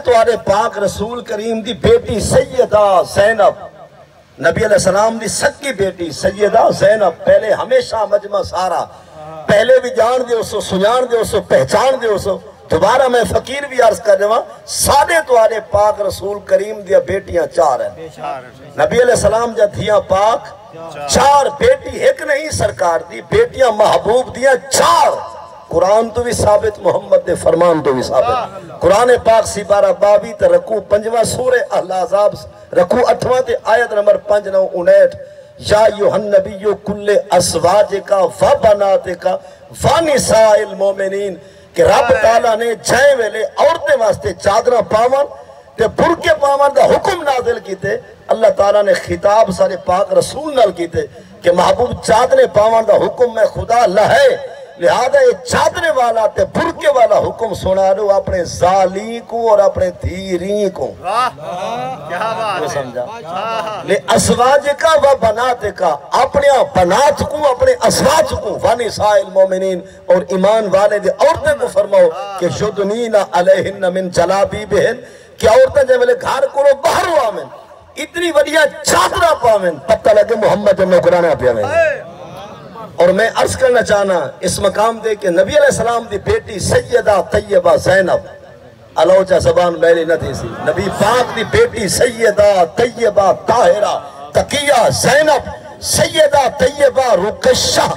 توارے پاک رسول کریم دی بیٹی سیدہ زینب، نبی علیہ السلام دی سکی بیٹی سیدہ زینب، پہلے ہمیشہ مجمع سارا پہلے بھی جان دے اسو، سنان دے اسو، پہچان دے اسو، دوبارہ میں فقیر بھی عرض کر رہا سادے توارے پاک رسول کریم دیا بیٹیاں چار ہیں۔ نبی علیہ السلام جا دھیاں پاک چار، بیٹی ایک نہیں سرکار دی، بیٹیاں محبوب دیا چار۔ قرآن تو بھی ثابت، محمد دے فرمان تو بھی ثابت۔ قرآن پاک سپارہ 22 تے رکوع 5واں سورہ احزاب رکوع 8واں تے آیت نمبر 559 یا ایھا النبی کل ازواجک و بناتک و نساء المومنین، کہ رب تعالیٰ نے جائیں ویلے عورتیں واسطے چادرہ پاون تے برکے پاون دا حکم نازل کیتے۔ اللہ تعالیٰ نے خطاب سارے پاک رسول نال کیتے کہ محبوب چادرے پاون دا حکم میں خدا لہے، لہذا یہ چادرے والا تے برکے والا حکم سنا رہو اپنے زالی کو اور اپنے دھیری کو۔ کیا بات ہے، سمجھا لے ازواجکا و بناتکا، اپنے بنات کو اپنے ازواج کو، ونساء المومنین، اور ایمان والے دے عورتیں کو فرماؤ کہ یدنین علیہن من جلابیبہن، کہ عورتیں جب لے گھر کرو باہر ہوا من اتنی وڈیا چادرہ پاویں پتہ لگے محمد جنہوں قرآن پیاویں۔ اور میں عرض کرنا چاہنا اس مقام دے کہ نبی علیہ السلام دی بیٹی سیدہ طیبہ زینب، علوچہ زبان میلی نہ تھی سی، نبی پاک دی بیٹی سیدہ طیبہ طاہرہ تقیہ زینب، سیدہ طیبہ رقیہ،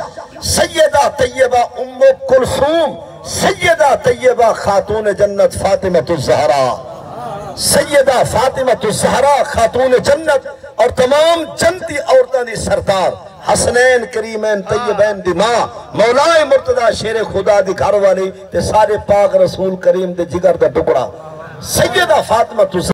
سیدہ طیبہ ام کلثوم، سیدہ طیبہ خاتون جنت فاطمہ الزہرا، سیدہ فاطمہ الزہرا خاتون جنت، اور تمام جنتی عورتوں دی سردار، حسنین کریمین طیبین دی ماں، مولا مرتضی شیر خدا دی گھر والی تے سارے پاک رسول کریم دے جگر دا ٹکڑا سیدہ فاطمہ